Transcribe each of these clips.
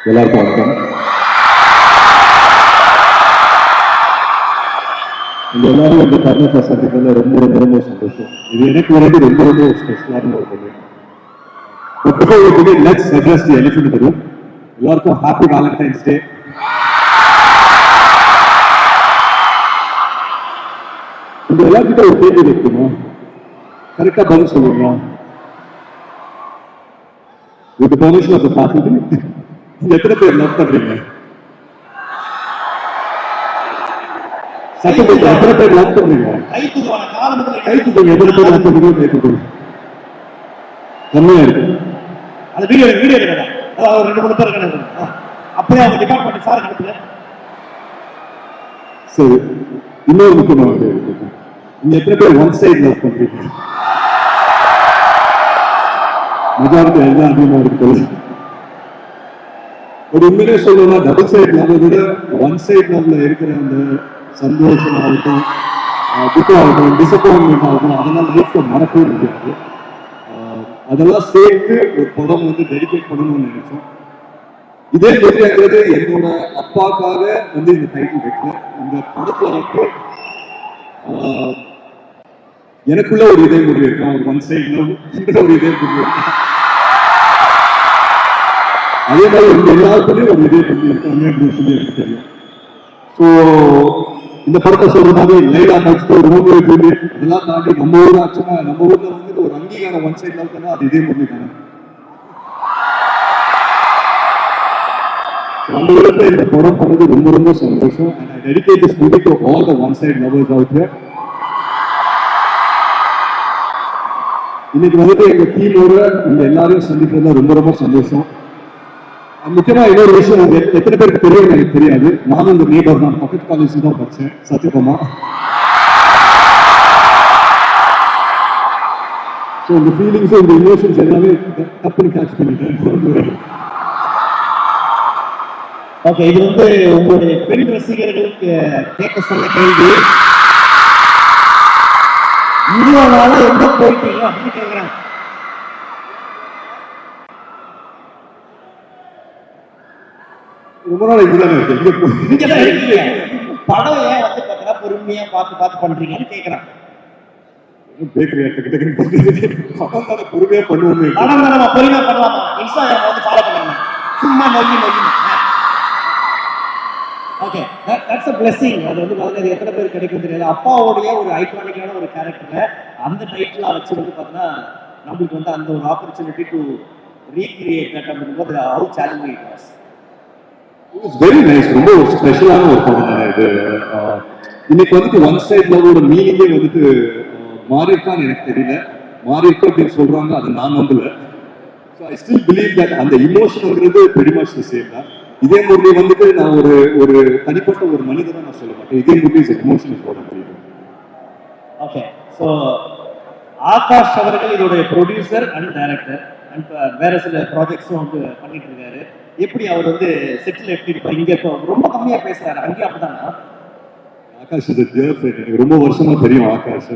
எல்லாருக்கும் வணக்கம். இந்த எல்லாரும் இந்த தருணத்தை சந்திக்கிறதுல ரொம்ப ரொம்ப ரொம்ப சந்தோஷம். இது எனக்கு வந்து ரொம்ப ரொம்ப ஸ்பெஷலான ஒரு moment. But before we begin, let's address the elephant in the room. எல்லாருக்கும் ஹாப்பி வேலண்டைன்ஸ் டே. இந்த எல்லாருக்கிட்ட ஒரு கேள்வி வைக்கணும், கரெக்டா பதில் சொல்லுங்க. With the permission of the faculty, எத்தனை பேர் லவ் பண்றீங்க? சட்டப்படி எத்தனை பேர் லவ் பண்றீங்க? கைத்துக்கோங்க. எத்தனை பேர் லவ் பண்றீங்க? கைத்துக்கோங்க. கம்மியா இருக்கு. அந்த வீடியோ எடுக்கிறதா ஒரு 2-3 பேர் இருக்காங்க. அப்படியே அவங்க டிபார்ட்மெண்ட் சார் அனுப்புங்க. சரி, இன்னொரு முக்கியமான கேள்வி, நீங்க எத்தனை பேர் ஒன் சைடு லவ் பண்றீங்க? மெஜாரிட்டி எல்லாம் அதிகமா இருக்கு. ஒரு உண்மையிலே சொல்லணும்னா டபுள் சைடு லவ் விட ஒன் சைடு லவ்ல இருக்கிற அந்த சந்தோஷம் ஆகட்டும், துக்கம் ஆகட்டும், டிசப்பாயின்மெண்ட் ஆகட்டும், அதெல்லாம் லைஃப்ல மறக்கவே முடியாது. அதெல்லாம் சேர்த்து ஒரு படம் வந்து டெடிகேட் பண்ணணும்னு நினைச்சோம். இதே வெற்றியாகிறது என்னோட அப்பாக்காக வந்து இந்த டைட்டில் வைக்கிறேன். இந்த படத்துல வந்து எனக்குள்ள ஒரு இதே முடிவு இருக்கும், ஒரு ஒன் சைடு லவ் ஒரு இதே முடிவு இருக்கு. அதே மாதிரி இந்த எல்லாருக்குள்ளேயும் ஒரு இதே முடிவு இருக்காங்க அப்படின்னு சொல்லி எனக்கு தெரியும். ஸோ இந்த படத்தை சொல்ற மாதிரி லைலா நடிச்சு ஒரு ரூம் இருக்குது, இதெல்லாம் தாண்டி நம்ம ஊர் ஆச்சுன்னா நம்ம ஊர்ல வந்து ஒரு அங்கீகாரம் ஒன் சைடு லவ் தானே, அது இதே முடிவு தானே. அந்த விதத்துல இந்த படம் பண்ணது ரொம்ப ரொம்ப சந்தோஷம். And I dedicate this movie to all the one side lovers out there. இன்னைக்கு வந்துட்டு எங்க டீமோட இந்த எல்லாரையும் சந்திக்கிறதுல ரொம்ப ரொம்ப சந்தோஷம். முக்கியமா இன்னொரு விஷயம், எத்தனை பேருக்கு தெரியும் எனக்கு தெரியாது, நானும் இந்த நேபர் தான், பக்கத்து காலேஜ் தான் படிச்சேன், சத்தியமா. ஸோ இந்த ஃபீலிங்ஸ் இந்த இமோஷன்ஸ் எல்லாமே டப்புனு கேட்ச் பண்ணிட்டேன். ஓகே, இது வந்து உங்களுடைய பெண் ரசிகர்களுக்கு கேட்க சொன்ன கேள்வி. இவ்வளவு நாளா எங்க போயிட்டீங்க அப்படின்னு கேட்கிறாங்க. ரொம்ப நாள் இங்கதான் இருக்கு. இங்கதான் இருக்கீங்க. படம் ஏன் வந்து பார்த்தீங்கன்னா பொறுமையா பார்த்து பண்றீங்கன்னு கேட்கறாங்க. பொறுமையா பண்ணுவோமே. நம்ம பொறுமையா பண்ணலாமா? இன்ஸ்டாகிராம் வந்து ஃபாலோ பண்ணுங்க, சும்மா நொய்யி. Okay, that's a blessing. அது வந்து பார்த்தீங்கன்னா எத்தனை பேர் கிடைக்கும் தெரியாது. அப்பாவுடைய ஒரு ஐகானிக்கான ஒரு கேரக்டரை அந்த டைட்டில் வச்சு வந்து பார்த்தீங்கன்னா நம்மளுக்கு வந்து அந்த ஒரு ஆப்பர்ச்சுனிட்டி டு ரீக்ரியேட் தட் அப்படிங்கும்போது how challenging it was. It's very nice. ரொம்ப ஒரு ஸ்பெஷலான ஒரு படம் தான் இது. இன்னைக்கு வந்துட்டு ஒன் சைட் லவ்வோட மீனிங்கே வந்துட்டு மாறி இருக்கான்னு எனக்கு தெரியல. மாறி இருக்கு அப்படின்னு சொல்றாங்க, அது நான் நம்பல. So I still believe that அந்த இமோஷன்ங்கிறது வெரி மச் தி சேம் தான். இதே மூவி வந்துட்டு நான் ஒரு தனிப்பட்ட ஒரு மனிதனை நான் சொல்ல மாட்டேன். இதே மூவி இஸ் எமோஷனல் போட முடியும். ஓகே, ஸோ ஆகாஷ் அவர்கள் இதோடைய ப்ரொடியூசர் அண்ட் டைரக்டர் அண்ட் வேற சில ப்ராஜெக்ட்ஸும் வந்து பண்ணிட்டு இருக்காரு. எப்படி அவர் வந்து செட்டில் எப்படி இருப்பார்? இங்க ரொம்ப கம்மியா பேசுறாரு, அங்கேயும் அப்படிதானா? Akash is dear friend. எனக்கு ரொம்ப வருஷமா தெரியும் ஆகாஷ்.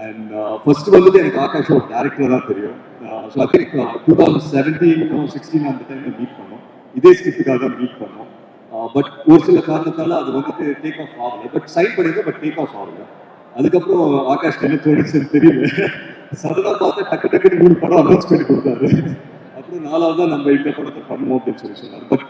அண்ட் ஃபர்ஸ்ட் வந்துட்டு எனக்கு ஆகாஷ் ஒரு டேரக்டர் தான் தெரியும். ஸோ ஐ திங்க் 2017-16 அந்த டைம்ல மீட் பண்ணோம். இதே ஸ்கிரிப்டுக்காக தான் மீட் பண்ணோம். பட் ஒரு சில காரணத்தால அது வந்துட்டு டேக் ஆஃப் ஆகல. பட் சைன் பண்ணியிருந்தோம், பட் டேக் ஆஃப் ஆகல. அதுக்கப்புறம் ஆகாஷ் என்ன தோணுச்சுன்னு தெரியல, சடனா பார்த்து டக்கு 3 படம் அனௌன்ஸ் பண்ணி கொடுத்தாரு. அப்புறம் 4வது தான் நம்ம இந்த படத்தை பண்ணுவோம் அப்படின்னு சொல்லி சொன்னார். பட்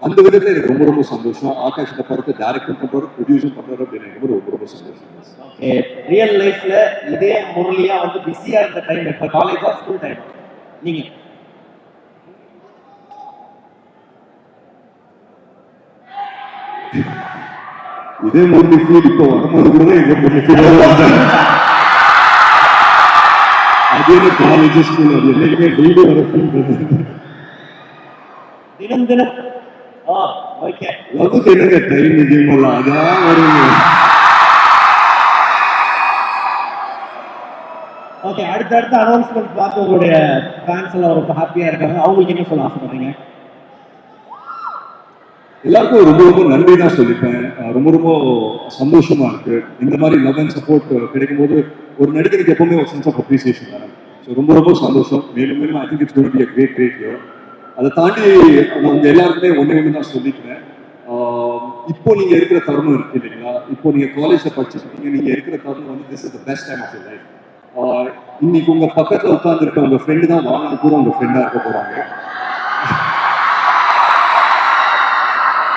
அந்த விதத்துல எனக்கு ரொம்ப ரொம்ப சந்தோஷம். ஆகாஷ் இந்த படத்தை டைரக்டர் பண்றாரு, ப்ரொடியூசர் பண்றாரு அப்படின்னு எனக்கு ரொம்ப ரொம்ப சந்தோஷம். ஓகே, ரியல் லைஃப்ல இதே முரளியா வந்து பிஸியா இருந்த டைம் இப்ப காலேஜா ஸ்கூல் டைம் நீங்க இதே முரளி ஃபீல் இப்போ வரும்போது கூட இதே முரளி ஃபீல் அதே காலேஜ் ஸ்கூல் அது என்னைக்குமே டெய்லி வர ஃபீல் தினம் ஓகே லவ்வுக்கு என்னங்க டைம் இதேமல்ல அதான் வருங்க. ஓகே, அடுத்த அனௌன்ஸ்மெண்ட் பார்த்து உங்களுடைய ஃபேன்ஸ் எல்லாம் ரொம்ப ஹாப்பியா இருக்காங்க. அவங்களுக்கு என்ன சொல்ல ஆசைப்படுறீங்க? எல்லாருக்கும் ரொம்ப ரொம்ப நன்றி தான் சொல்லிப்பேன். ரொம்ப ரொம்ப சந்தோஷமா இருக்கு. இந்த மாதிரி லவ் அண்ட் சப்போர்ட் கிடைக்கும் போது ஒரு நடிகருக்கு எப்பவுமே ஒரு சென்ஸ் ஆஃப் அப்ரிசியேஷன் தானே. ஸோ ரொம்ப ரொம்ப சந்தோஷம். மேலும் I think it's going to be a great year. அதை தாண்டி நான் உங்க எல்லாருக்குமே ஒண்ணு தான் சொல்லிக்கிறேன். இப்போ நீங்க இருக்கிற தருணம் இருக்கு இல்லைங்களா, இப்போ நீங்க காலேஜ்ல படிச்சிருக்கீங்க, நீங்க இருக்கிற தருணம் வந்து this is the best time of your life. இன்னைக்கு உங்க பக்கத்துல உட்கார்ந்து இருக்க உங்க ஃப்ரெண்டு தான் வாழ்க்கை கூட உங்க ஃப்ரெண்டா இருக்க போறாங்க.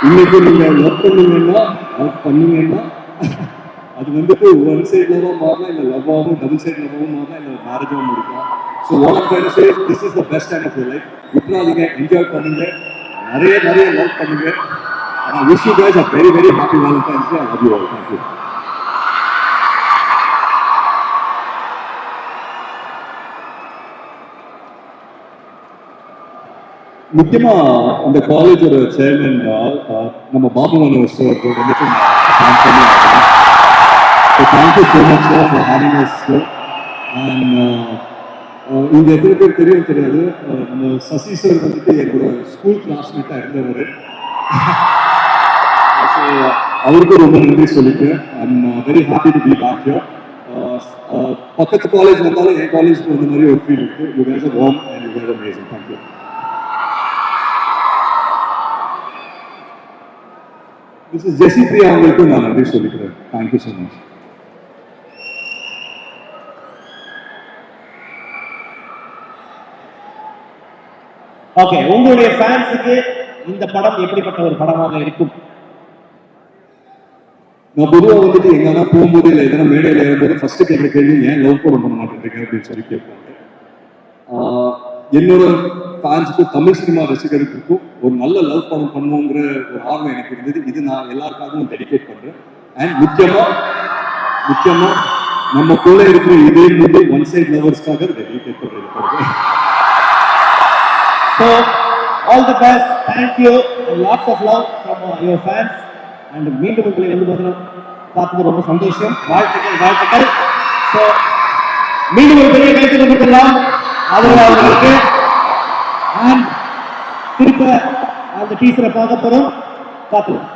இன்னைக்கு நீங்க லவ் பண்ணீங்கன்னா அது வந்துட்டு ஒன் சைட் லவ்வாக மாறலாம், இல்லை லவ்வாகவும் டபுள் சைட் லவ்வாகவும் மாறலாம், இல்லை மேரேஜாகவும் முடிக்கலாம். So what I'm trying to say this is the best time of your life. விட்டுறாதீங்க, என்ஜாய் பண்ணுங்க, நிறைய லவ் பண்ணுங்க. And I wish you guys a very, very happy Valentine's Day. I love you all. Thank you. முக்கியமா இந்த காலேஜோட chairman நம்ம பாபு மனோஜ் வந்துட்டு thank you so much sir for having as. And இங்க எத்தனை பேர் தெரியாது, நம்ம சசி சார் வந்துட்டு என்னோட ஸ்கூல் கிளாஸ்மேட்டாக இருந்தவர். அவருக்கு ரொம்ப நன்றி சொல்லிட்டேன். I'm very happy to be back here. பக்கத்து காலேஜ் வந்தாலும் என் காலேஜ்க்கு வந்த மாதிரி ஒரு ஃபீல் இருக்கு. You guys are warm and you guys are amazing. Thank you. Mrs Jessy Priya அவங்களுக்கும் நான் நன்றி சொல்லிக்கிறேன். Thank you so much. ஓகே, உங்களுடைய ஃபேன்ஸுக்கு இந்த படம் எப்படிப்பட்ட ஒரு படமாக இருக்கும்? நான் பொதுவாக வந்துட்டு எங்கன்னா போகும்போது இல்லை எதனா மேடையில் இருக்கும்போது ஃபர்ஸ்ட் கேட்குற கேள்வி ஏன் லவ் படம் பண்ண மாட்டேங்கிறீங்க அப்படின்னு சொல்லி கேட்பாங்க. என்னோட ஃபேன்ஸுக்கும் தமிழ் சினிமா ரசிகர்களுக்கும் ஒரு நல்ல லவ் படம் பண்ணுவோங்கிற ஒரு ஆர்வம் எனக்கு இருந்தது. இது நான் எல்லாருக்காகவும் டெடிகேட் பண்றேன். அண்ட் முக்கியமா நம்ம கூட இருக்கிற இதே மூவி ஒன் சைட் லவர்ஸ்க்காக டெடிகேட் பண்றேன். So all the best, thank you and lots of love from your fans. And மீண்டும் உங்களை பார்த்தது ரொம்ப சந்தோஷம். வாழ்த்துக்கள். ஸோ மீண்டும் ஒரு பெரிய கைத்து கொடுக்கலாம் அவங்களுக்கு. அண்ட் திருப்ப அந்த டீச்சரை பார்க்க போறோம். பார்த்துக்கலாம்.